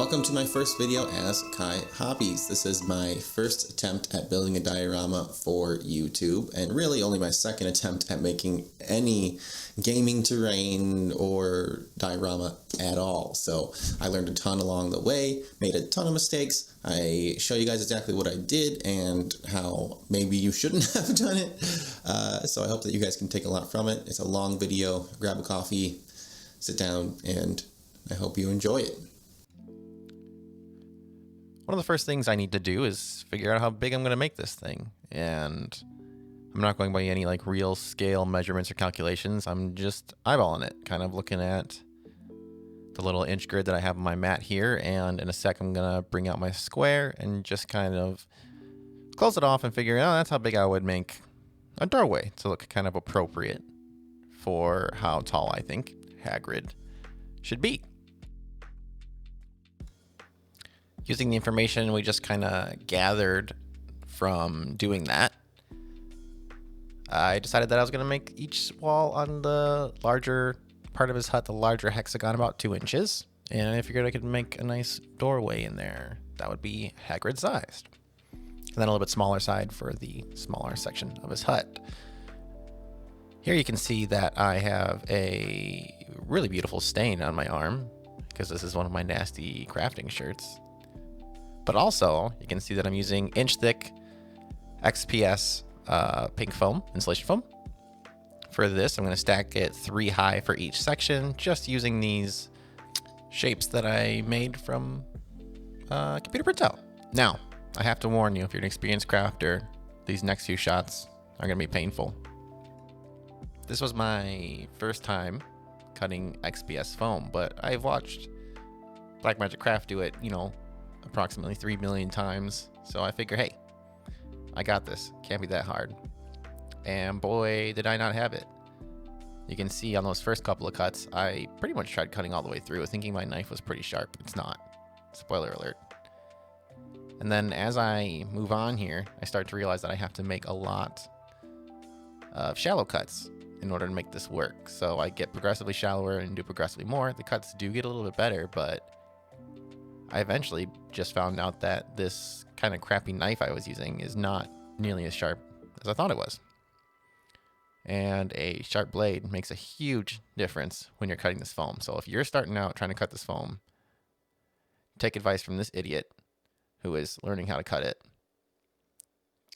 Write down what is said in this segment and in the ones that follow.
Welcome to my first video as Kai Hobbies. This is my first attempt at building a diorama for YouTube, and really only my second attempt at making any gaming terrain or diorama at all. So I learned a ton along the way, made a ton of mistakes. I show you guys exactly what I did and how maybe you shouldn't have done it. So I hope that you guys can take a lot from it. It's a long video. Grab a coffee, sit down, and I hope you enjoy it. One of the first things I need to do is figure out how big I'm going to make this thing. And I'm not going by any like real scale measurements or calculations. I'm just eyeballing it, kind of looking at the little inch grid that I have on my mat here. And in a sec, I'm going to bring out my square and just kind of close it off and figure out that's how big I would make a doorway to look kind of appropriate for how tall I think Hagrid should be. Using the information we just kind of gathered from doing that, I decided that I was going to make each wall on the larger part of his hut, the larger hexagon, about 2 inches. And I figured I could make a nice doorway in there that would be Hagrid sized. And then a little bit smaller side for the smaller section of his hut. Here you can see that I have a really beautiful stain on my arm because this is one of my nasty crafting shirts. But also, you can see that I'm using inch-thick XPS pink foam, insulation foam. For this, I'm going to stack it 3 high for each section, just using these shapes that I made from computer printout. Now, I have to warn you, if you're an experienced crafter, these next few shots are going to be painful. This was my first time cutting XPS foam, but I've watched Blackmagic Craft do it, approximately 3 million times. So I figure, hey, I got this. Can't be that hard. And boy, did I not have it. You can see on those first couple of cuts, I pretty much tried cutting all the way through, thinking my knife was pretty sharp. It's not. Spoiler alert. And then as I move on here, I start to realize that I have to make a lot of shallow cuts in order to make this work. So I get progressively shallower and do progressively more. The cuts do get a little bit better, but I eventually just found out that this kind of crappy knife I was using is not nearly as sharp as I thought it was. And a sharp blade makes a huge difference when you're cutting this foam. So if you're starting out trying to cut this foam, take advice from this idiot who is learning how to cut it.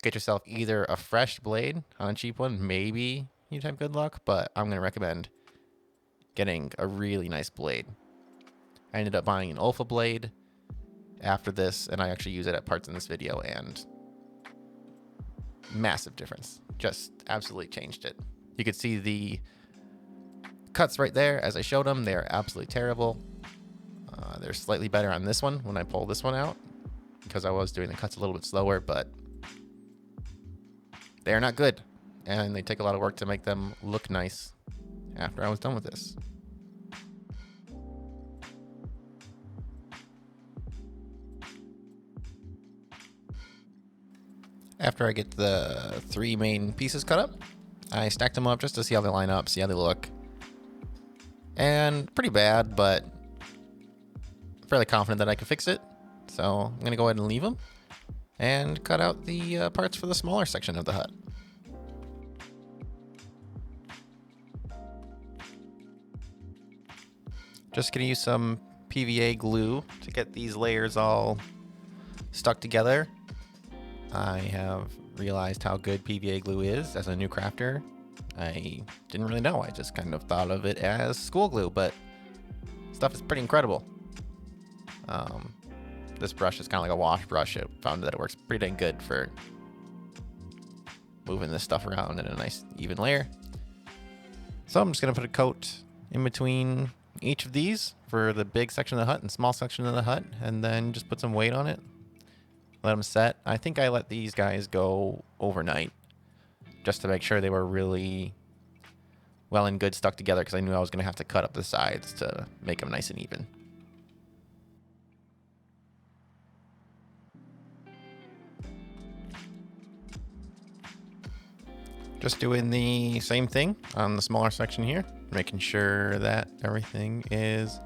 Get yourself either a fresh blade on a cheap one, maybe you'd have good luck, but I'm going to recommend getting a really nice blade. I ended up buying an Olfa blade after this, and I actually use it at parts in this video, and massive difference. Just absolutely changed it. You could see the cuts right there as I showed them. They're absolutely terrible. They're slightly better on this one when I pull this one out because I was doing the cuts a little bit slower, but they're not good, and they take a lot of work to make them look nice after I was done with this. After I get the 3 main pieces cut up, I stack them up just to see how they line up, see how they look. And pretty bad, but fairly confident that I can fix it. So I'm going to go ahead and leave them and cut out the parts for the smaller section of the hut. Just going to use some PVA glue to get these layers all stuck together. I have realized how good PVA glue is as a new crafter. I didn't really know. I just kind of thought of it as school glue, but stuff is pretty incredible. This brush is kind of like a wash brush. I found that it works pretty dang good for moving this stuff around in a nice even layer. So I'm just going to put a coat in between each of these for the big section of the hut and small section of the hut, and then just put some weight on it. Let them set. I think I let these guys go overnight just to make sure they were really well and good stuck together, because I knew I was going to have to cut up the sides to make them nice and even. Just doing the same thing on the smaller section here, making sure that everything is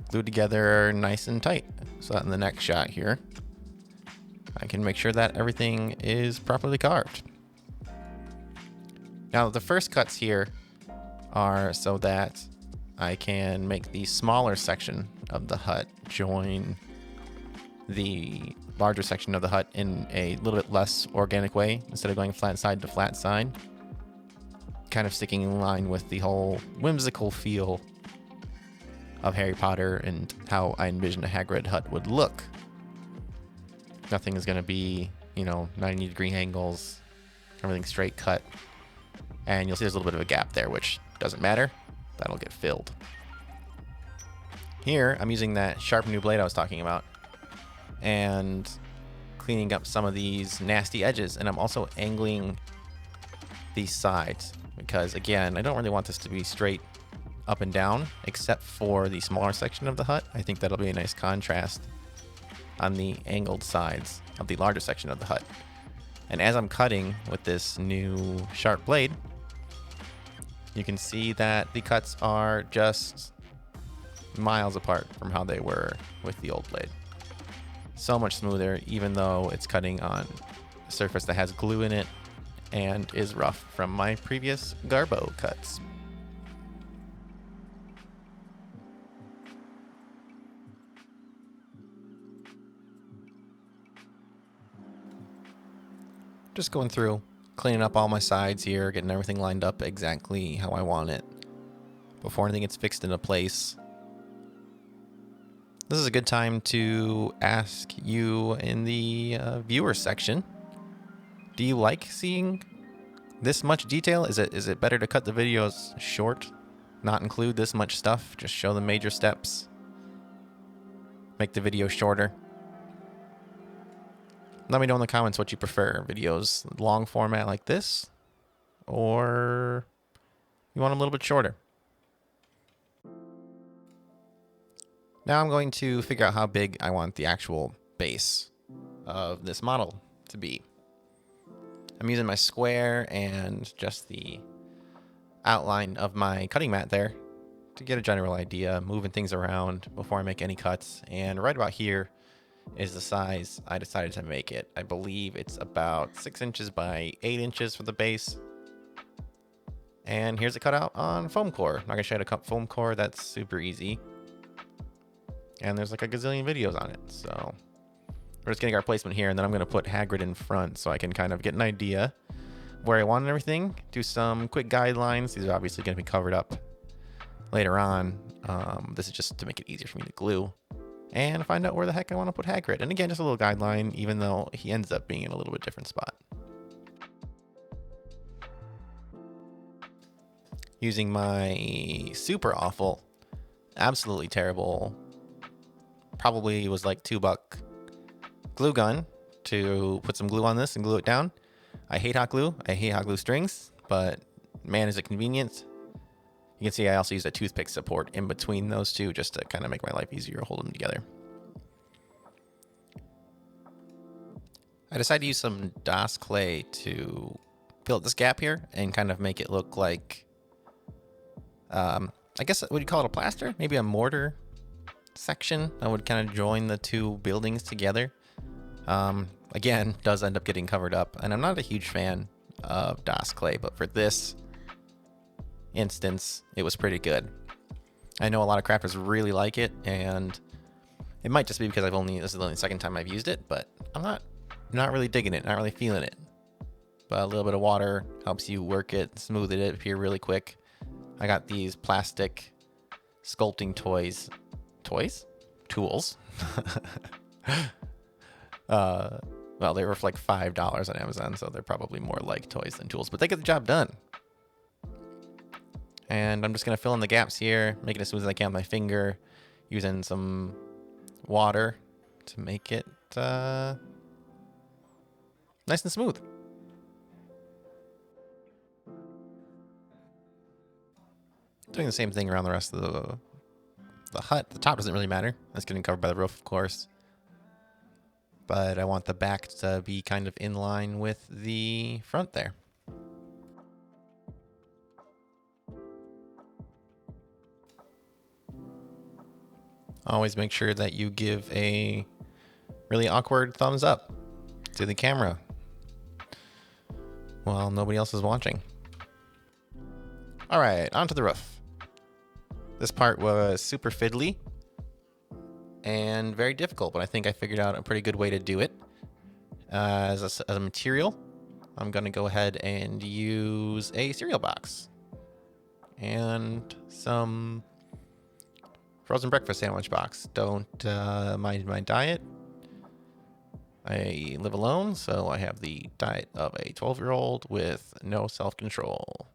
glued together nice and tight. So that in the next shot here, I can make sure that everything is properly carved. Now the first cuts here are so that I can make the smaller section of the hut join the larger section of the hut in a little bit less organic way, instead of going flat side to flat side. Kind of sticking in line with the whole whimsical feel of Harry Potter and how I envision a Hagrid hut would look. Nothing is going to be, 90-degree angles, everything straight cut. And you'll see there's a little bit of a gap there, which doesn't matter. That'll get filled. Here, I'm using that sharp new blade I was talking about and cleaning up some of these nasty edges. And I'm also angling these sides because, again, I don't really want this to be straight up and down, except for the smaller section of the hut. I think that'll be a nice contrast on the angled sides of the larger section of the hut. And as I'm cutting with this new sharp blade, you can see that the cuts are just miles apart from how they were with the old blade. So much smoother, even though it's cutting on a surface that has glue in it and is rough from my previous Garbo cuts. Just going through, cleaning up all my sides here, getting everything lined up exactly how I want it before anything gets fixed into place. This is a good time to ask you in the viewer section, do you like seeing this much detail? Is it better to cut the videos short, not include this much stuff, just show the major steps, make the video shorter? Let me know in the comments what you prefer. Videos long format like this, or you want them a little bit shorter. Now I'm going to figure out how big I want the actual base of this model to be. I'm using my square and just the outline of my cutting mat there to get a general idea, moving things around before I make any cuts. And right about here is the size I decided to make it. I believe it's about 6 inches by 8 inches for the base. And here's a cutout on foam core. I'm not gonna show you how to cut foam core, that's super easy. And there's like a gazillion videos on it. So we're just getting our placement here, and then I'm gonna put Hagrid in front so I can kind of get an idea where I want everything. Do some quick guidelines. These are obviously gonna be covered up later on. This is just to make it easier for me to glue. And find out where the heck I want to put Hagrid. And again, just a little guideline, even though he ends up being in a little bit different spot. Using my super awful, absolutely terrible, probably was like $2 glue gun to put some glue on this and glue it down. I hate hot glue. I hate hot glue strings, but man, is it convenient. You can see I also use a toothpick support in between those two just to kind of make my life easier holding them together. I decided to use some DOS clay to fill up this gap here and kind of make it look like, I guess, would you call it a plaster? Maybe a mortar section that would kind of join the two buildings together. Again, does end up getting covered up, and I'm not a huge fan of DOS clay, but for this instance, it was pretty good. I know a lot of crafters really like it, and it might just be because this is the only second time I've used it, but I'm not really digging it, not really feeling it. But a little bit of water helps you work it, smooth it up here really quick. I got these plastic sculpting tools. Well, they were for like $5 on Amazon, so they're probably more like toys than tools, but they get the job done. And I'm just going to fill in the gaps here, making it as smooth as I can with my finger, using some water to make it nice and smooth. Doing the same thing around the rest of the hut. The top doesn't really matter. That's getting covered by the roof, of course. But I want the back to be kind of in line with the front there. always make sure that you give a really awkward thumbs up to the camera while nobody else is watching. All right, onto the roof. This part was super fiddly and very difficult, but I think I figured out a pretty good way to do it. As a material, I'm going to go ahead and use a cereal box and some frozen breakfast sandwich box. Don't mind my diet. I live alone, so I have the diet of a 12-year-old with no self-control.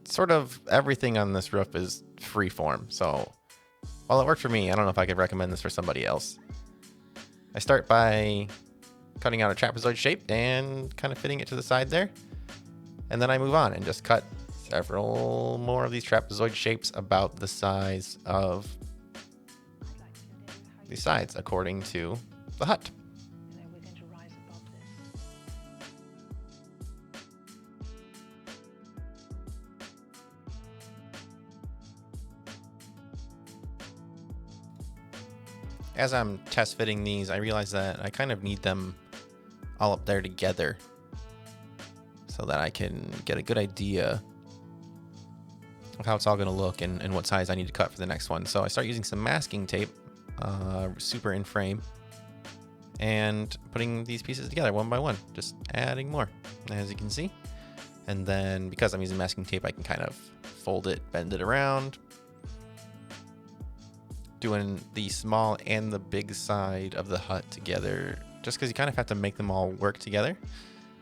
Sort of everything on this roof is freeform, so while it worked for me, I don't know if I could recommend this for somebody else. I start by cutting out a trapezoid shape and kind of fitting it to the side there, and then I move on and just cut several more of these trapezoid shapes about the size of the sides according to the hut. As I'm test fitting these, I realize that I kind of need them all up there together so that I can get a good idea of how it's all going to look and what size I need to cut for the next one. So I start using some masking tape, super in frame, and putting these pieces together one by one, just adding more, as you can see. And then because I'm using masking tape, I can kind of fold it, bend it around, doing the small and the big side of the hut together, just because you kind of have to make them all work together.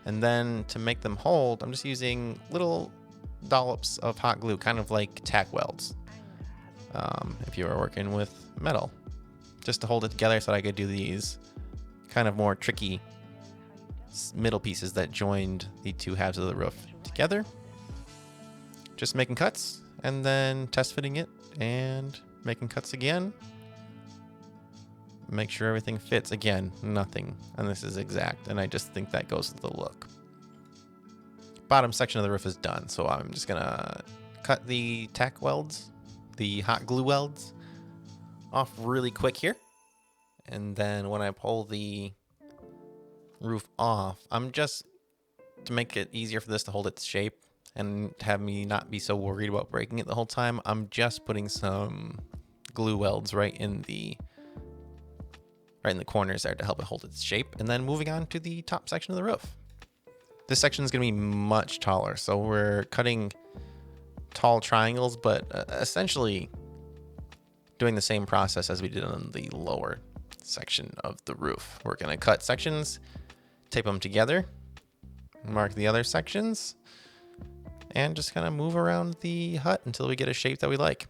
And then to make them hold, I'm just using little dollops of hot glue, kind of like tack welds, if you were working with metal, just to hold it together so that I could do these kind of more tricky middle pieces that joined the two halves of the roof together. Just making cuts and then test fitting it and making cuts again. Make sure everything fits. Again, nothing, and this is exact, and I just think that goes with the look. Bottom section of the roof is done, so I'm just gonna cut the tack welds, the hot glue welds, off really quick here. And then when I pull the roof off, I'm just, to make it easier for this to hold its shape and have me not be so worried about breaking it the whole time, I'm just putting some glue welds right in the corners there to help it hold its shape, and then moving on to the top section of the roof. This section is going to be much taller, so we're cutting tall triangles, but essentially doing the same process as we did on the lower section of the roof. We're going to cut sections, tape them together, mark the other sections, and just kind of move around the hut until we get a shape that we like.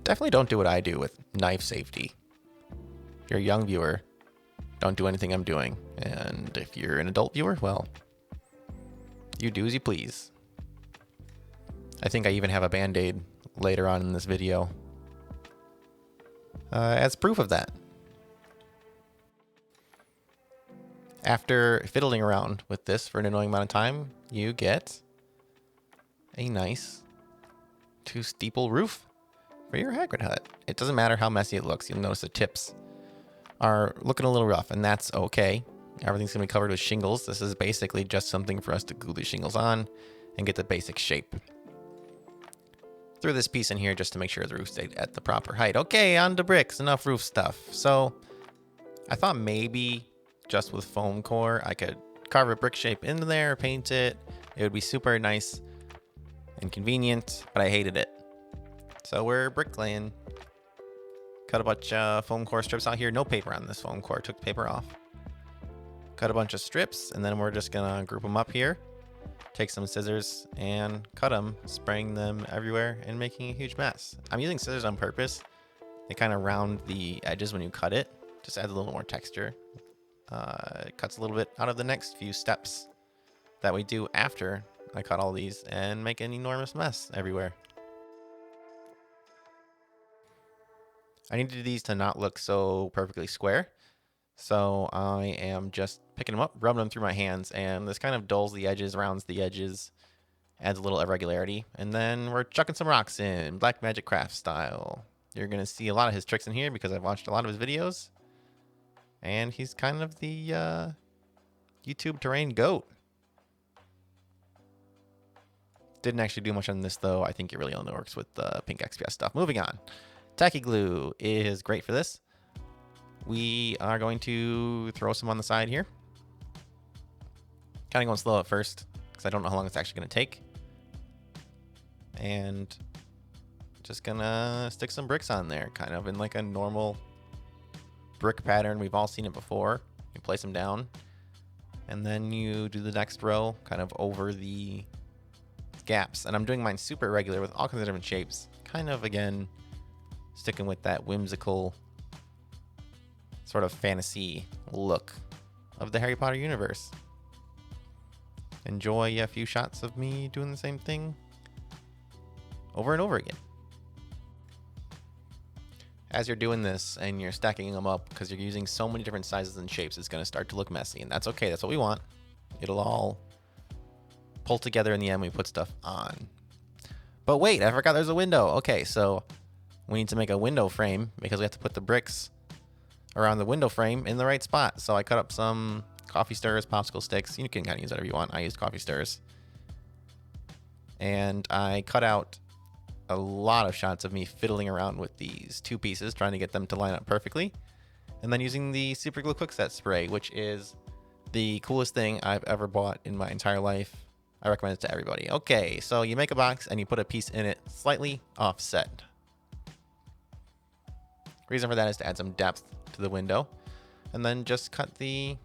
Definitely don't do what I do with knife safety. If you're a young viewer, don't do anything I'm doing. And if you're an adult viewer, well, you do as you please. I think I even have a Band-Aid later on in this video as proof of that. After fiddling around with this for an annoying amount of time, you get a nice two-steeple roof for your Hagrid hut. It doesn't matter how messy it looks. You'll notice the tips are looking a little rough, and that's okay. Everything's going to be covered with shingles. This is basically just something for us to glue the shingles on and get the basic shape. Threw this piece in here just to make sure the roof stayed at the proper height. Okay, on to bricks. Enough roof stuff. So I thought maybe just with foam core I could carve a brick shape into there, paint it. It would be super nice and convenient, but I hated it. So we're bricklaying. Cut a bunch of foam core strips out here. No paper on this foam core. Took the paper off. Cut a bunch of strips, and then we're just gonna group them up here. Take some scissors and cut them, spraying them everywhere and making a huge mess. I'm using scissors on purpose. They kind of round the edges when you cut it. Just adds a little more texture. It cuts a little bit out of the next few steps that we do after I cut all these and make an enormous mess everywhere. I needed these to not look so perfectly square. So I am just picking them up, rubbing them through my hands, and this kind of dulls the edges, rounds the edges, adds a little irregularity. And then we're chucking some rocks in, Black Magic Craft style. You're going to see a lot of his tricks in here because I've watched a lot of his videos. And he's kind of the YouTube terrain goat. Didn't actually do much on this, though. I think it really only works with the pink XPS stuff. Moving on. Tacky glue is great for this. We are going to throw some on the side here. Kind of going slow at first because I don't know how long it's actually going to take. And just going to stick some bricks on there, kind of in like a normal brick pattern. We've all seen it before. You place them down. And then you do the next row kind of over the gaps. And I'm doing mine super irregular with all kinds of different shapes. Kind of, again, sticking with that whimsical sort of fantasy look of the Harry Potter universe. Enjoy a few shots of me doing the same thing over and over again. As you're doing this and you're stacking them up, because you're using so many different sizes and shapes, it's going to start to look messy, and that's okay. That's what we want. It'll all pull together in the end when we put stuff on. But wait, I forgot there's a window. Okay, so we need to make a window frame because we have to put the bricks around the window frame in the right spot. So I cut up some coffee stirrers, popsicle sticks. You can kind of use whatever you want. I used coffee stirrers. And I cut out a lot of shots of me fiddling around with these two pieces, trying to get them to line up perfectly. And then using the Super Glue Quick Set spray, which is the coolest thing I've ever bought in my entire life. I recommend it to everybody. Okay, so you make a box and you put a piece in it slightly offset. Reason for that is to add some depth to the window, and then just cut the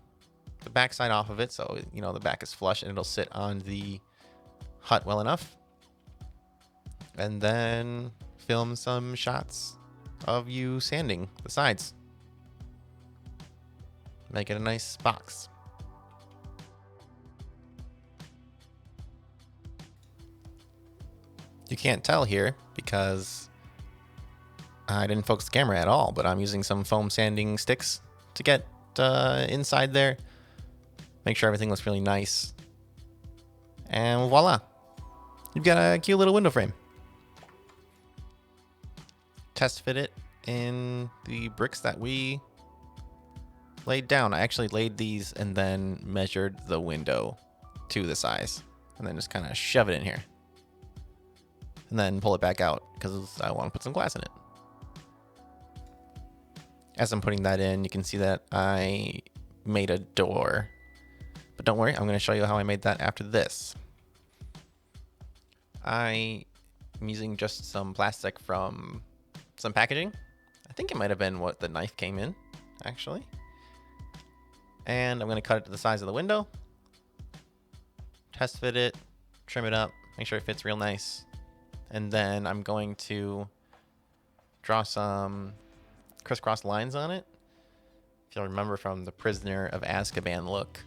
back side off of it so you know the back is flush and it'll sit on the hut well enough. And then film some shots of you sanding the sides. Make it a nice box. You can't tell here because I didn't focus the camera at all, but I'm using some foam sanding sticks to get inside there. Make sure everything looks really nice. And voila. You've got a cute little window frame. Test fit it in the bricks that we laid down. I actually laid these and then measured the window to the size. And then just kind of shove it in here. And then pull it back out because I want to put some glass in it. As I'm putting that in, you can see that I made a door. But don't worry, I'm going to show you how I made that after this. I'm using just some plastic from some packaging. I think it might have been what the knife came in, actually. And I'm going to cut it to the size of the window. Test fit it, trim it up, make sure it fits real nice. And then I'm going to draw some crisscross lines on it. If you'll remember from the Prisoner of Azkaban look,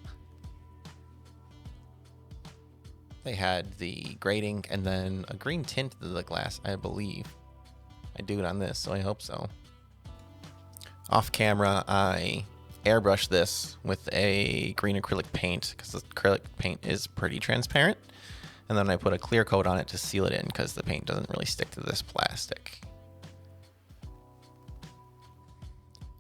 they had the grating and then a green tint to the glass, I believe. I do it on this, so I hope so. Off camera, I airbrushed this with a green acrylic paint because the acrylic paint is pretty transparent. And then I put a clear coat on it to seal it in because the paint doesn't really stick to this plastic.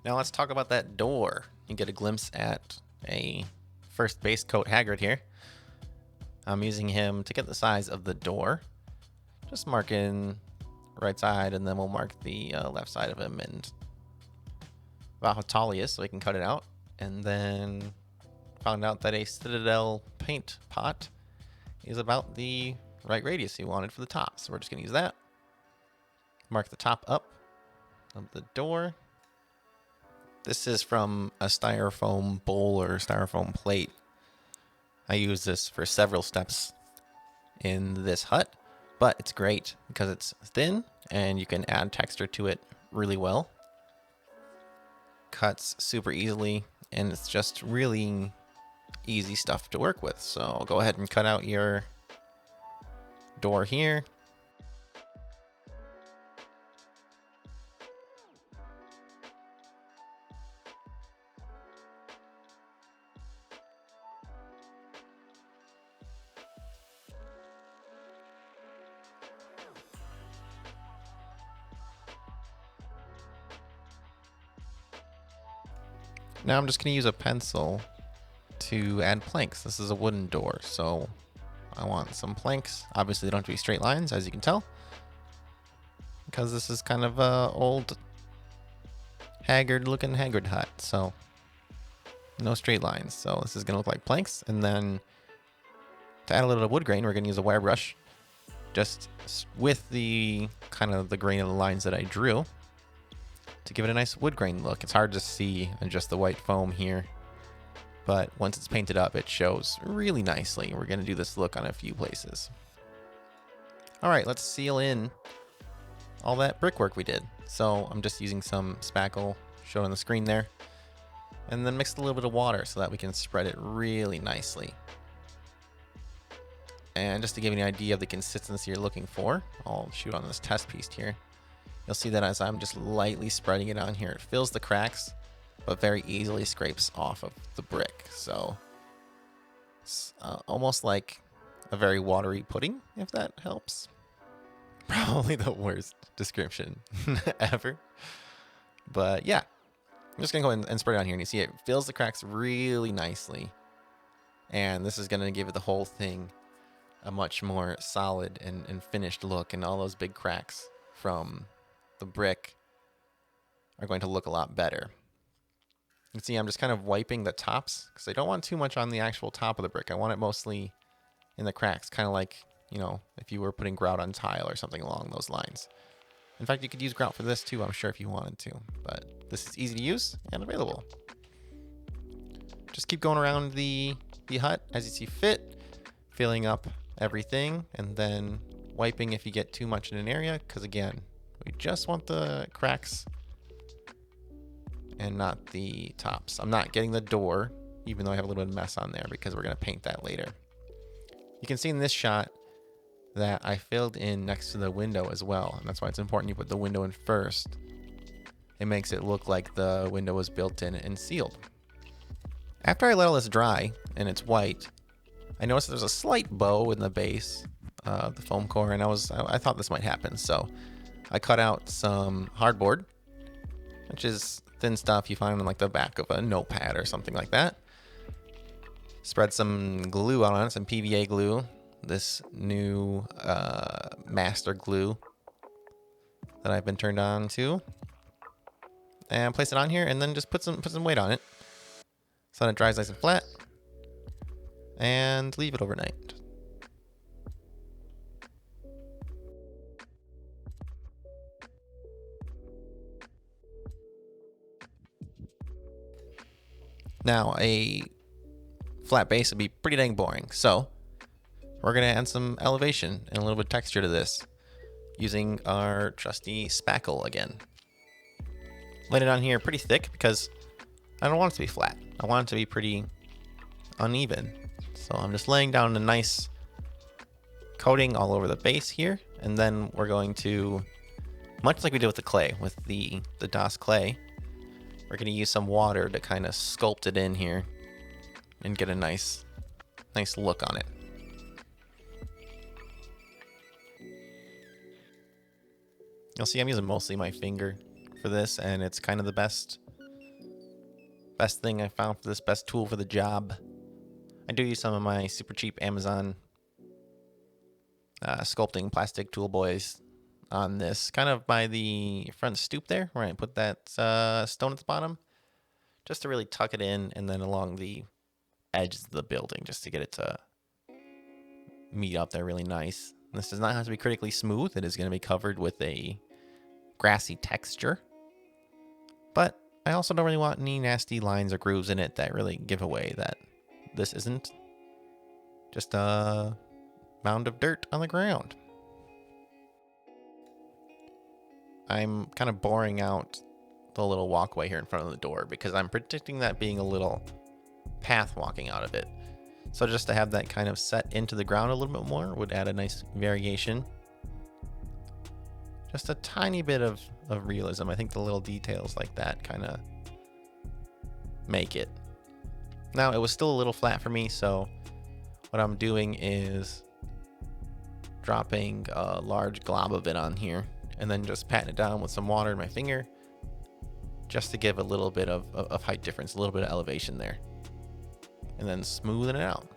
Now let's talk about that door. You get a glimpse at a first base coat Hagrid here. I'm using him to get the size of the door. Just marking right side, and then we'll mark the left side of him and about how tall he is so we can cut it out. And then found out that a Citadel paint pot is about the right radius he wanted for the top. So we're just going to use that. Mark the top up of the door. This is from a styrofoam bowl or styrofoam plate. I use this for several steps in this hut, but it's great because it's thin and you can add texture to it really well. Cuts super easily, and it's just really easy stuff to work with. So I'll go ahead and cut out your door here. Now I'm just going to use a pencil to add planks. This is a wooden door, so I want some planks. Obviously, they don't have to be straight lines, as you can tell, because this is kind of a old, haggard-looking Hagrid hut, so no straight lines. So this is going to look like planks, and then to add a little wood grain, we're going to use a wire brush, just with the kind of the grain of the lines that I drew, to give it a nice wood grain look. It's hard to see in just the white foam here, but once it's painted up, it shows really nicely. We're going to do this look on a few places. All right, let's seal in all that brickwork we did. So I'm just using some spackle shown on the screen there, and then mixed a little bit of water so that we can spread it really nicely. And just to give you an idea of the consistency you're looking for, I'll shoot on this test piece here. You'll see that as I'm just lightly spreading it on here, it fills the cracks, but very easily scrapes off of the brick. So it's almost like a very watery pudding, if that helps. Probably the worst description ever. But yeah, I'm just going to go ahead and spread it on here, and you see it fills the cracks really nicely. And this is going to give it the whole thing a much more solid and finished look, and all those big cracks from the brick are going to look a lot better. You can see I'm just kind of wiping the tops because I don't want too much on the actual top of the brick. I want it mostly in the cracks, kind of like, you know, if you were putting grout on tile or something along those lines. In fact, you could use grout for this too, I'm sure, if you wanted to, but this is easy to use and available. Just keep going around the hut as you see fit, filling up everything, and then wiping if you get too much in an area, because again, we just want the cracks and not the tops. I'm not getting the door, even though I have a little bit of mess on there, because we're going to paint that later. You can see in this shot that I filled in next to the window as well, and that's why it's important you put the window in first. It makes it look like the window was built in and sealed. After I let all this dry and it's white, I noticed there's a slight bow in the base of the foam core, and I thought this might happen, so I cut out some hardboard, which is thin stuff you find on like the back of a notepad or something like that. Spread some glue out on it, some PVA glue, this new master glue that I've been turned on to, and place it on here, and then just put some weight on it so that it dries nice and flat, and leave it overnight. Now, a flat base would be pretty dang boring, so we're going to add some elevation and a little bit of texture to this using our trusty spackle again. Laid it on here pretty thick because I don't want it to be flat. I want it to be pretty uneven. So I'm just laying down a nice coating all over the base here, and then we're going to, much like we did with the clay, with the DOS clay, we're going to use some water to kind of sculpt it in here and get a nice look on it. You'll see I'm using mostly my finger for this, and it's kind of the best thing I found for this, best tool for the job. I do use some of my super cheap Amazon sculpting plastic tool boys on this, kind of by the front stoop there, where I put that stone at the bottom, just to really tuck it in, and then along the edges of the building, just to get it to meet up there really nice. This does not have to be critically smooth. It is going to be covered with a grassy texture, but I also don't really want any nasty lines or grooves in it that really give away that this isn't just a mound of dirt on the ground. I'm kind of boring out the little walkway here in front of the door because I'm predicting that being a little path walking out of it. So just to have that kind of set into the ground a little bit more would add a nice variation. Just a tiny bit of realism. I think the little details like that kind of make it. Now, it was still a little flat for me, so what I'm doing is dropping a large glob of it on here and then just patting it down with some water in my finger just to give a little bit of height difference, a little bit of elevation there. And then smoothing it out.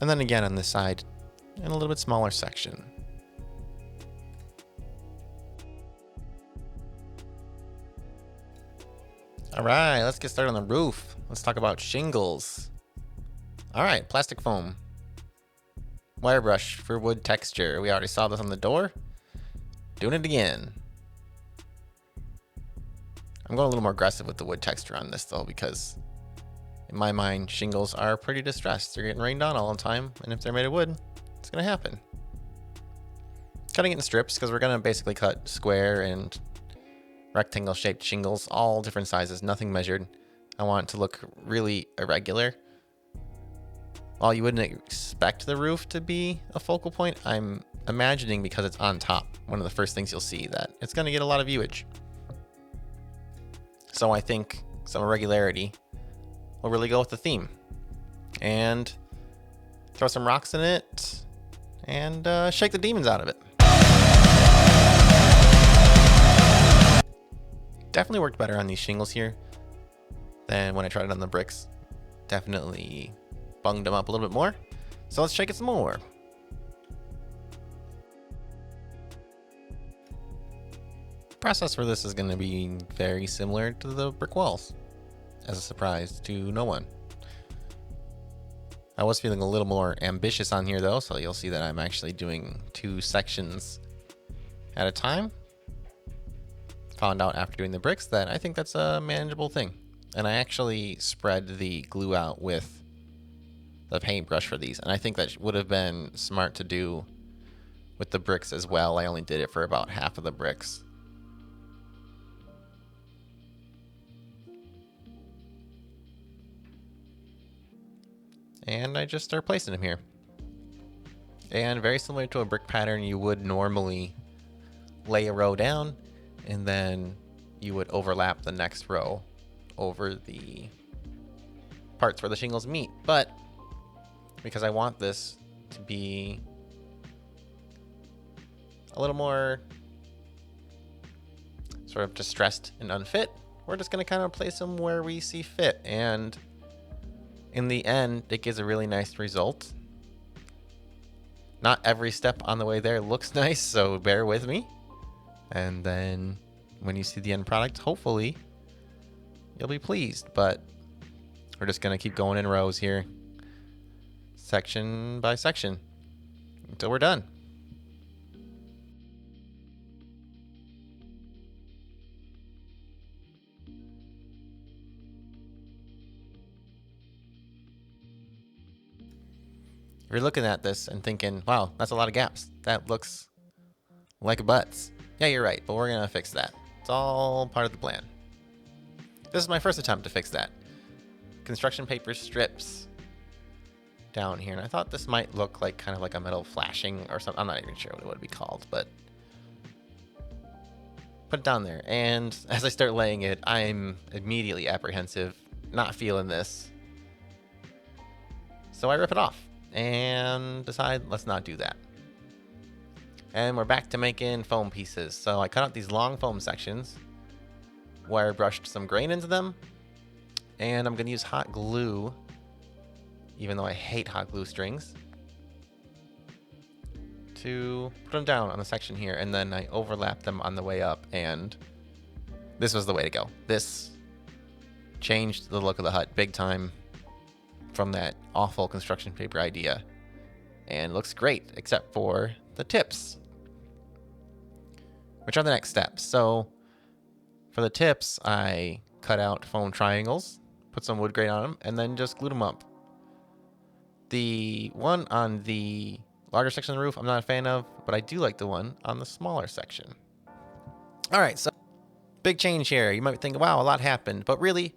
And then again on this side, in a little bit smaller section. All right, let's get started on the roof. Let's talk about shingles. All right, plastic foam. Wire brush for wood texture. We already saw this on the door. Doing it again. I'm going a little more aggressive with the wood texture on this though, because in my mind, shingles are pretty distressed. They're getting rained on all the time, and if they're made of wood, it's gonna happen. Cutting it in strips because we're gonna basically cut square and rectangle shaped shingles, all different sizes, nothing measured. I want it to look really irregular. While you wouldn't expect the roof to be a focal point, I'm imagining because it's on top, one of the first things you'll see that it's gonna get a lot of viewage. So I think some irregularity will really go with the theme. And throw some rocks in it and shake the demons out of it. Definitely worked better on these shingles here than when I tried it on the bricks. Definitely bunged them up a little bit more. So let's shake it some more. Process for this is going to be very similar to the brick walls, as a surprise to no one. I was feeling a little more ambitious on here though, so you'll see that I'm actually doing 2 sections at a time. Found out after doing the bricks that I think that's a manageable thing. And I actually spread the glue out with the paintbrush for these, and I think that would have been smart to do with the bricks as well. I only did it for about half of the bricks. And I just start placing them here. And very similar to a brick pattern, you would normally lay a row down and then you would overlap the next row over the parts where the shingles meet. But because I want this to be a little more sort of distressed and unfit, we're just going to kind of place them where we see fit. And in the end, it gives a really nice result. Not every step on the way there looks nice, so bear with me. And then when you see the end product, hopefully you'll be pleased. But we're just going to keep going in rows here, section by section, until we're done. If you're looking at this and thinking, wow, that's a lot of gaps. That looks like butts. Yeah, you're right, but we're going to fix that. It's all part of the plan. This is my first attempt to fix that. Construction paper strips down here, and I thought this might look like kind of like a metal flashing or something. I'm not even sure what it would be called, but put it down there. And as I start laying it, I'm immediately apprehensive, not feeling this. So I rip it off and decide let's not do that. And we're back to making foam pieces. So I cut out these long foam sections, wire brushed some grain into them, and I'm gonna use hot glue, even though I hate hot glue strings, to put them down on the section here, and then I overlap them on the way up, and this was the way to go. This changed the look of the hut big time from that awful construction paper idea, and it looks great except for the tips, which are the next steps. So for the tips, I cut out foam triangles, put some wood grain on them, and then just glued them up. The one on the larger section of the roof I'm not a fan of, but I do like the one on the smaller section. All right, so big change here. You might think, wow, a lot happened, but really,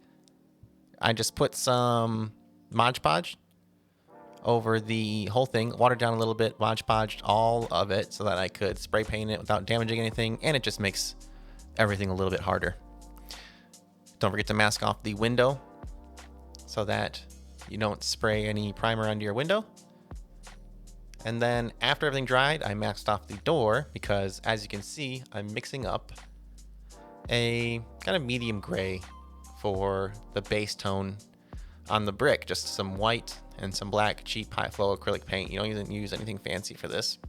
I just put some Mod Podge over the whole thing, watered down a little bit, Mod Podged all of it so that I could spray paint it without damaging anything, and it just makes everything a little bit harder. Don't forget to mask off the window so that you don't spray any primer onto your window. And then after everything dried, I masked off the door because, as you can see, I'm mixing up a kind of medium gray for the base tone on the brick. Just some white and some black cheap high flow acrylic paint. You don't even use anything fancy for this.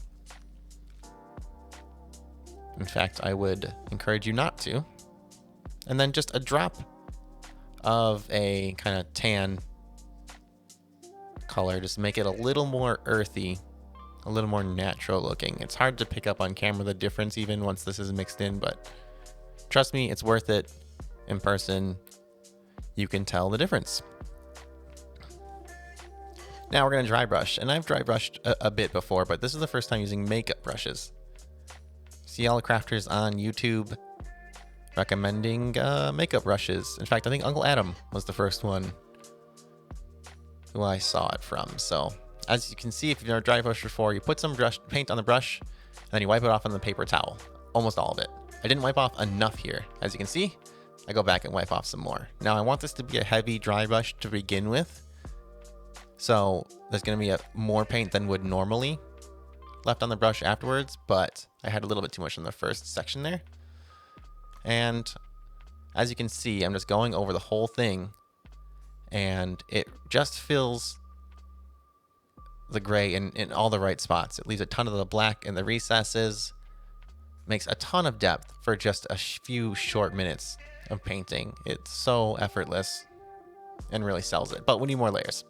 In fact, I would encourage you not to. And then just a drop of a kind of tan color, just make it a little more earthy, a little more natural looking. It's hard to pick up on camera the difference even once this is mixed in, but trust me, it's worth it. In person, you can tell the difference. Now we're going to dry brush, and I've dry brushed a bit before, but this is the first time using makeup brushes. See all the crafters on YouTube recommending makeup brushes. In fact, I think Uncle Adam was the first one who I saw it from. So as you can see, if you've never dry brushed before, you put some paint on the brush and then you wipe it off on the paper towel. Almost all of it. I didn't wipe off enough here. As you can see, I go back and wipe off some more. Now I want this to be a heavy dry brush to begin with. So there's going to be more paint than would normally left on the brush afterwards, but I had a little bit too much in the first section there. And as you can see, I'm just going over the whole thing, and it just fills the gray in all the right spots. It leaves a ton of the black in the recesses, makes a ton of depth for just a few short minutes of painting. It's so effortless and really sells it, but we need more layers.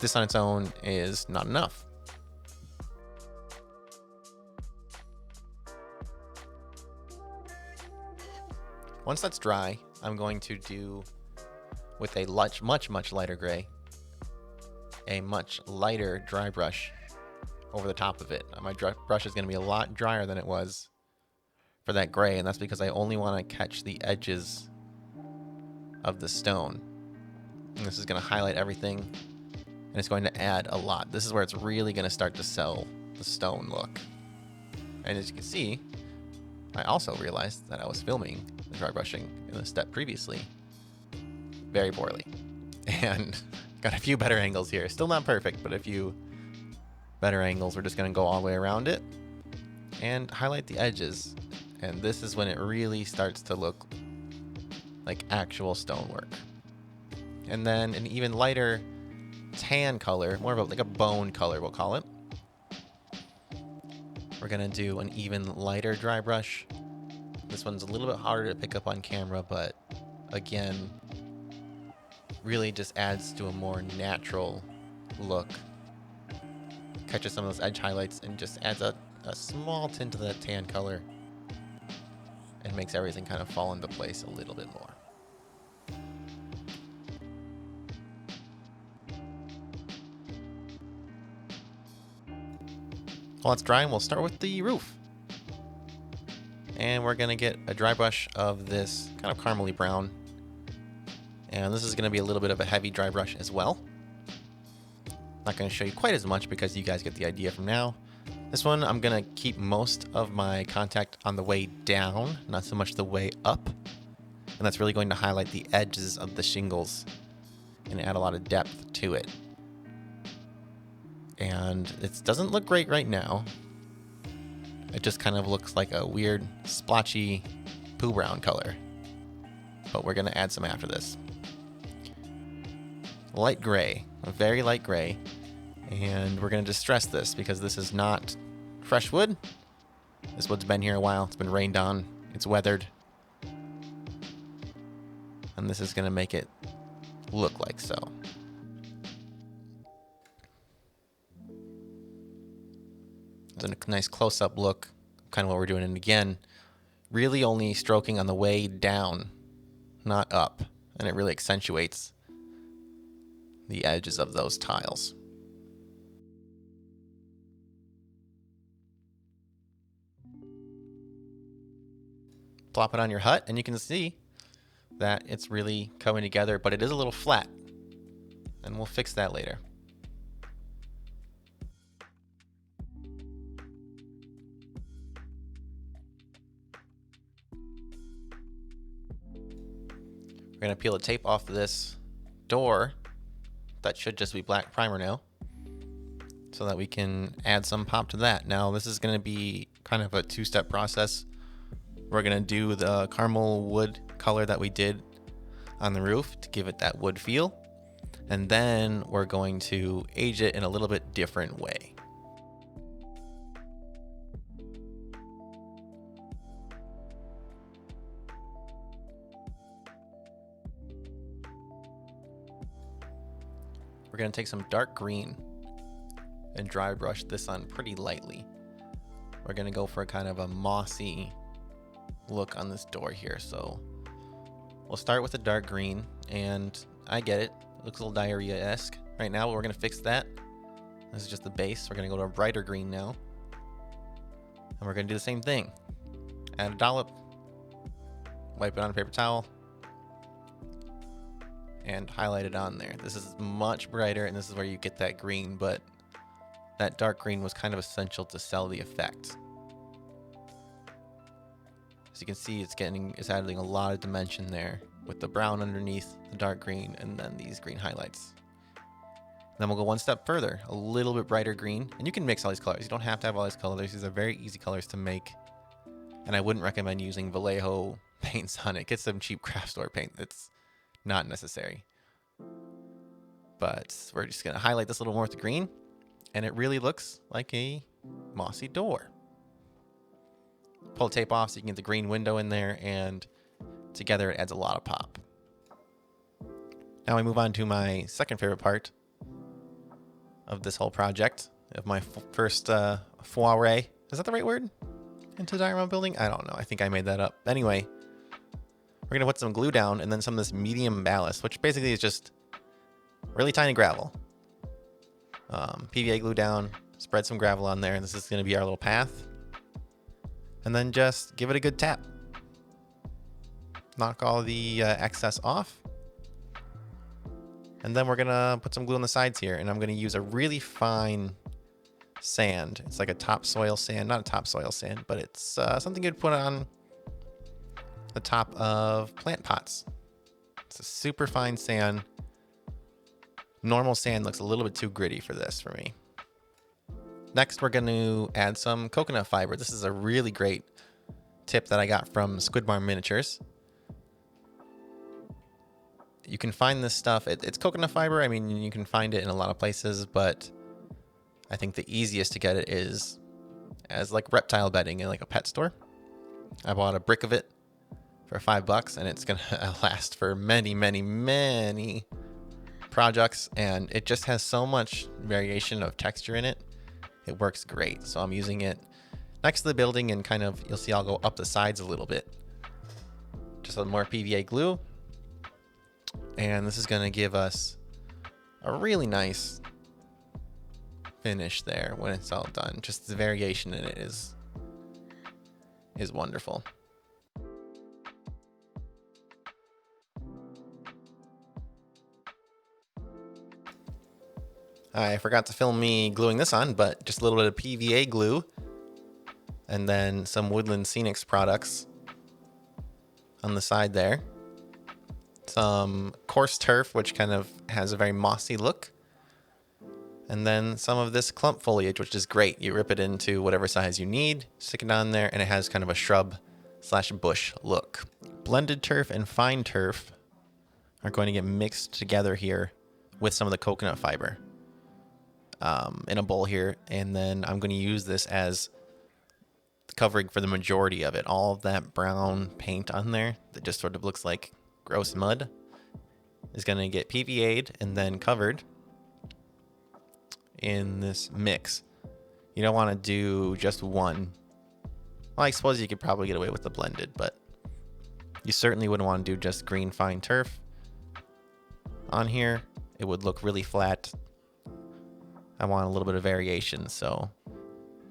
This on its own is not enough. Once that's dry, I'm going to do, with a much lighter gray, a much lighter dry brush over the top of it. My brush is going to be a lot drier than it was for that gray, and that's because I only want to catch the edges of the stone. And this is going to highlight everything, and it's going to add a lot. This is where it's really going to start to sell the stone look. And as you can see, I also realized that I was filming the dry brushing in the step previously very poorly, and got a few better angles here. Still not perfect, but a few better angles. We're just going to go all the way around it and highlight the edges, and this is when it really starts to look like actual stonework. And then an even lighter tan color, more of like a bone color, we'll call it. We're going to do an even lighter dry brush. This one's a little bit harder to pick up on camera, but again, really just adds to a more natural look. Catches some of those edge highlights and just adds a small tint to that tan color and makes everything kind of fall into place a little bit more. While it's drying, we'll start with the roof. And we're going to get a dry brush of this kind of caramely brown. And this is going to be a little bit of a heavy dry brush as well. Not going to show you quite as much because you guys get the idea from now. This one, I'm going to keep most of my contact on the way down, not so much the way up. And that's really going to highlight the edges of the shingles and add a lot of depth to it. And it doesn't look great right now. It just kind of looks like a weird splotchy poo brown color. But we're going to add some after this. Light gray, a very light gray. And we're going to distress this because this is not fresh wood. This wood's been here a while. It's been rained on. It's weathered. And this is going to make it look like so. It's a nice close-up look, kind of what we're doing. And again, really only stroking on the way down, not up. And it really accentuates the edges of those tiles. Plop it on your hut, and you can see that it's really coming together, but it is a little flat. And we'll fix that later. We're going to peel the tape off of this door. That should just be black primer now. So so that we can add some pop to that. Now this is going to be kind of a two-step process. We're going to do the caramel wood color that we did on the roof to give it that wood feel. And then we're going to age it in a little bit different way. We're going to take some dark green and dry brush this on pretty lightly. We're going to go for a kind of a mossy look on this door here. So we'll start with a dark green, and I get it. It looks a little diarrhea-esque right now, but we're going to fix that. This is just the base. We're going to go to a brighter green now. And we're going to do the same thing. Add a dollop, wipe it on a paper towel, and highlight it on there. This is much brighter, and this is where you get that green, but that dark green was kind of essential to sell the effect. As you can see, it's adding a lot of dimension there with the brown underneath, the dark green, and then these green highlights. Then we'll go one step further, a little bit brighter green, and you can mix all these colors. You don't have to have all these colors. These are very easy colors to make, and I wouldn't recommend using Vallejo paints on it. Get some cheap craft store paint. That's not necessary. But we're just going to highlight this a little more with the green, and it really looks like a mossy door. Pull the tape off so you can get the green window in there, and together it adds a lot of pop. Now we move on to my second favorite part of this whole project, of my first foray. Is that the right word? Into diorama building? I don't know. I think I made that up. Anyway, we're going to put some glue down and then some of this medium ballast, which basically is just really tiny gravel. PVA glue down, spread some gravel on there, and this is going to be our little path. And then just give it a good tap. Knock all the excess off. And then we're going to put some glue on the sides here, and I'm going to use a really fine sand. It's like a topsoil sand, not a topsoil sand, but it's something you'd put on the top of plant pots. It's a super fine sand. Normal sand looks a little bit too gritty for this for me. Next, we're going to add some coconut fiber. This is a really great tip that I got from Squid Bar Miniatures. You can find this stuff. It's coconut fiber. I mean, you can find it in a lot of places, but I think the easiest to get it is as like reptile bedding in like a pet store. I bought a brick of it for $5, and it's going to last for many, many, many projects, and it just has so much variation of texture in it. It works great. So I'm using it next to the building, and kind of, you'll see I'll go up the sides a little bit. Just a more PVA glue. And this is going to give us a really nice finish there when it's all done. Just the variation in it is wonderful. I forgot to film me gluing this on, but just a little bit of PVA glue and then some Woodland Scenics products on the side there. Some coarse turf, which kind of has a very mossy look. And then some of this clump foliage, which is great. You rip it into whatever size you need, stick it on there, and it has kind of a shrub/bush look. Blended turf and fine turf are going to get mixed together here with some of the coconut fiber in a bowl here. And then I'm going to use this as covering for the majority of it. All of that brown paint on there that just sort of looks like gross mud is going to get PVA'd and then covered in this mix. You don't want to do just one. Well, I suppose you could probably get away with the blended, but you certainly wouldn't want to do just green fine turf on here. It would look really flat. I want a little bit of variation, so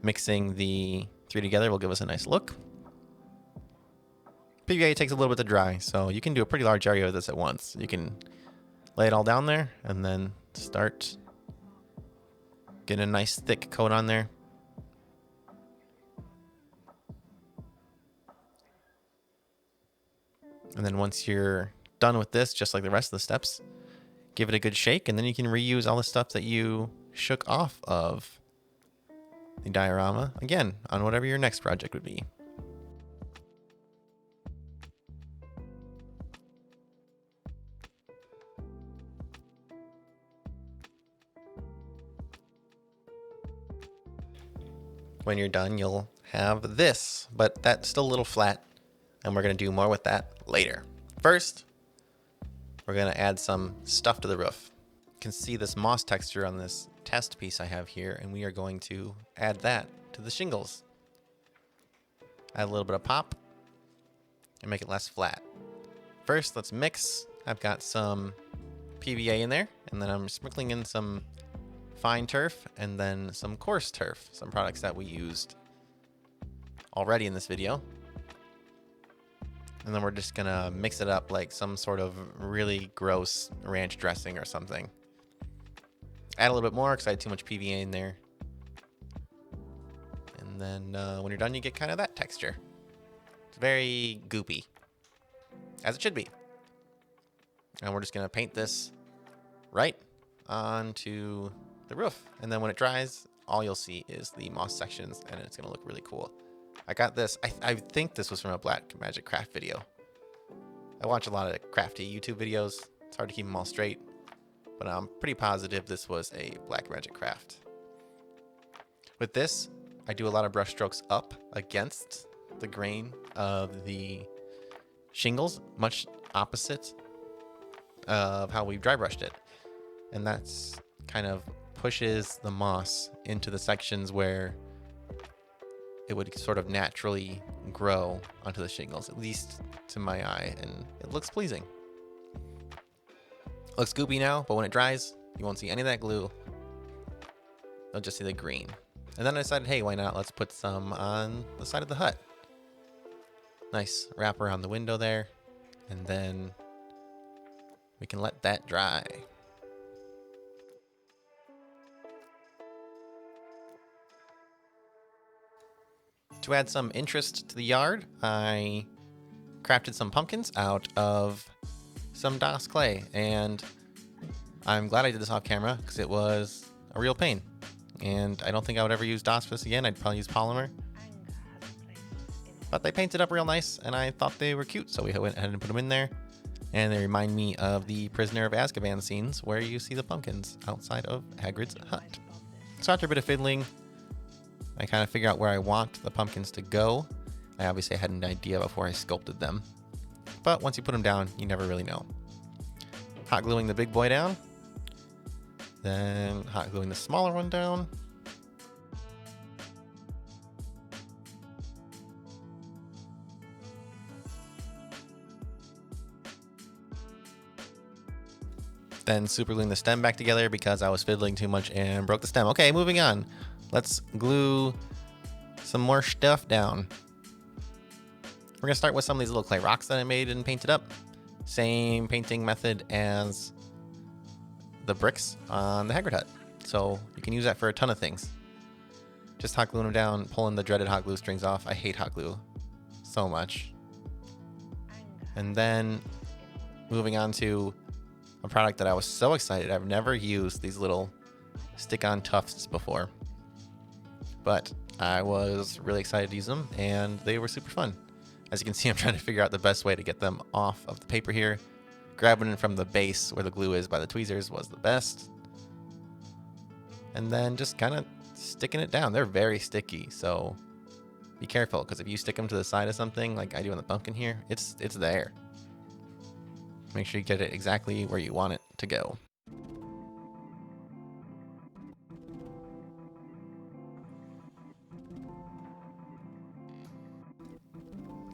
mixing the three together will give us a nice look. PVA takes a little bit to dry, so you can do a pretty large area of this at once. You can lay it all down there and then start getting a nice thick coat on there. And then once you're done with this, just like the rest of the steps, give it a good shake, and then you can reuse all the stuff that you shook off of the diorama, again, on whatever your next project would be. When you're done, you'll have this, but that's still a little flat, and we're going to do more with that later. First, we're going to add some stuff to the roof. You can see this moss texture on this test piece I have here, and we are going to add that to the shingles. Add a little bit of pop and make it less flat. First, let's mix. I've got some PVA in there, and then I'm sprinkling in some fine turf and then some coarse turf, some products that we used already in this video. And then we're just gonna mix it up like some sort of really gross ranch dressing or something. Add a little bit more because I had too much PVA in there. And then when you're done, you get kind of that texture. It's very goopy, as it should be. And we're just gonna paint this right onto the roof, and then when it dries, all you'll see is the moss sections, and it's gonna look really cool. I got this, I think this was from a Black Magic Craft video. I watch a lot of crafty YouTube videos. It's hard to keep them all straight, but I'm pretty positive this was a Black Magic Craft. With this, I do a lot of brush strokes up against the grain of the shingles, much opposite of how we dry brushed it. And that's kind of pushes the moss into the sections where it would sort of naturally grow onto the shingles, at least to my eye, and it looks pleasing. It looks goopy now, but when it dries, you won't see any of that glue. You'll just see the green. And then I decided, hey, why not? Let's put some on the side of the hut. Nice wrap around the window there, and then we can let that dry. To add some interest to the yard, I crafted some pumpkins out of some DOS clay, and I'm glad I did this off camera because it was a real pain. And I don't think I would ever use DOS for this again. I'd probably use polymer. But they painted up real nice, and I thought they were cute, so we went ahead and put them in there. And they remind me of the Prisoner of Azkaban scenes where you see the pumpkins outside of Hagrid's hut. So after a bit of fiddling, I kind of figure out where I want the pumpkins to go. I obviously had an idea before I sculpted them, but once you put them down, you never really know. Hot gluing the big boy down, then hot gluing the smaller one down. Then super gluing the stem back together because I was fiddling too much and broke the stem. Okay, moving on. Let's glue some more stuff down. We're gonna start with some of these little clay rocks that I made and painted up. Same painting method as the bricks on the Hagrid hut. So you can use that for a ton of things. Just hot gluing them down, pulling the dreaded hot glue strings off. I hate hot glue so much. And then moving on to a product that I was so excited. I've never used these little stick-on tufts before, but I was really excited to use them, and they were super fun. As you can see, I'm trying to figure out the best way to get them off of the paper here. Grabbing it from the base where the glue is by the tweezers was the best. And then just kind of sticking it down. They're very sticky, so be careful, because if you stick them to the side of something like I do on the pumpkin here, it's there. Make sure you get it exactly where you want it to go.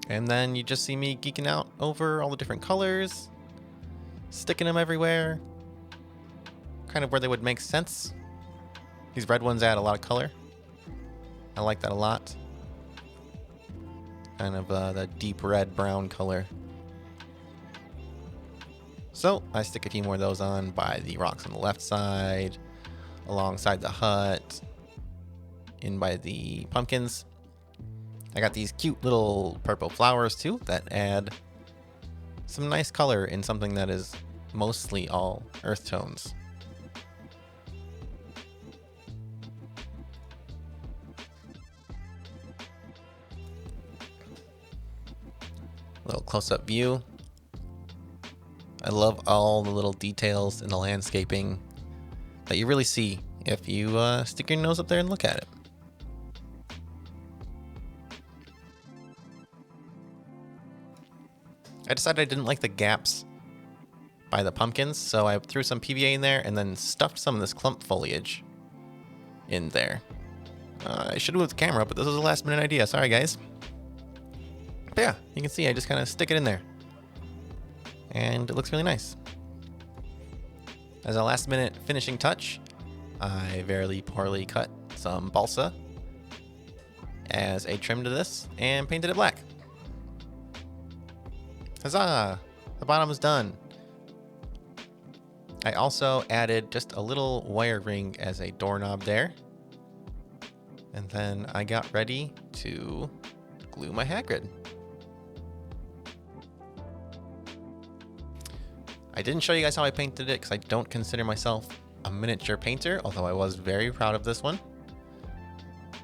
And then you just see me geeking out over all the different colors, sticking them everywhere, kind of where they would make sense. These red ones add a lot of color. I like that a lot. Kind of the deep red brown color. So I stick a few more of those on by the rocks on the left side, alongside the hut, in by the pumpkins. I got these cute little purple flowers too that add some nice color in something that is mostly all earth tones. Little close-up view. I love all the little details in the landscaping that you really see if you stick your nose up there and look at it. I decided I didn't like the gaps by the pumpkins, so I threw some PVA in there and then stuffed some of this clump foliage in there. I should have moved the camera, but this was a last minute idea. Sorry, guys. But yeah, you can see I just kind of stick it in there. And it looks really nice. As a last minute finishing touch, I very poorly cut some balsa as a trim to this and painted it black. Huzzah! The bottom is done. I also added just a little wire ring as a doorknob there. And then I got ready to glue my Hagrid. I didn't show you guys how I painted it because I don't consider myself a miniature painter, although I was very proud of this one.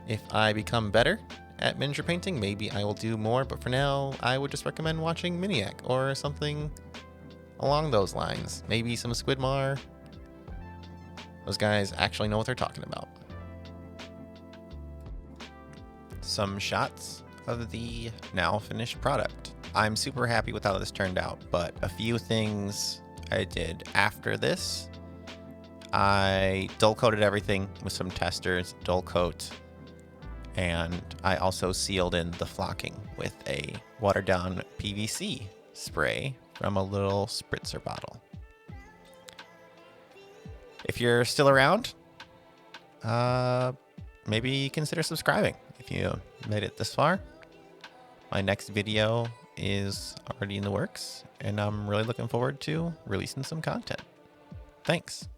If I become better at miniature painting, maybe I will do more, but for now, I would just recommend watching Miniac or something along those lines. Maybe some Squidmar. Those guys actually know what they're talking about. Some shots of the now finished product. I'm super happy with how this turned out, but a few things I did after this. I dull coated everything with some testers, dull coat, and I also sealed in the flocking with a watered down PVC spray from a little spritzer bottle. If you're still around, maybe consider subscribing if you made it this far. My next video is already in the works, and I'm really looking forward to releasing some content. Thanks.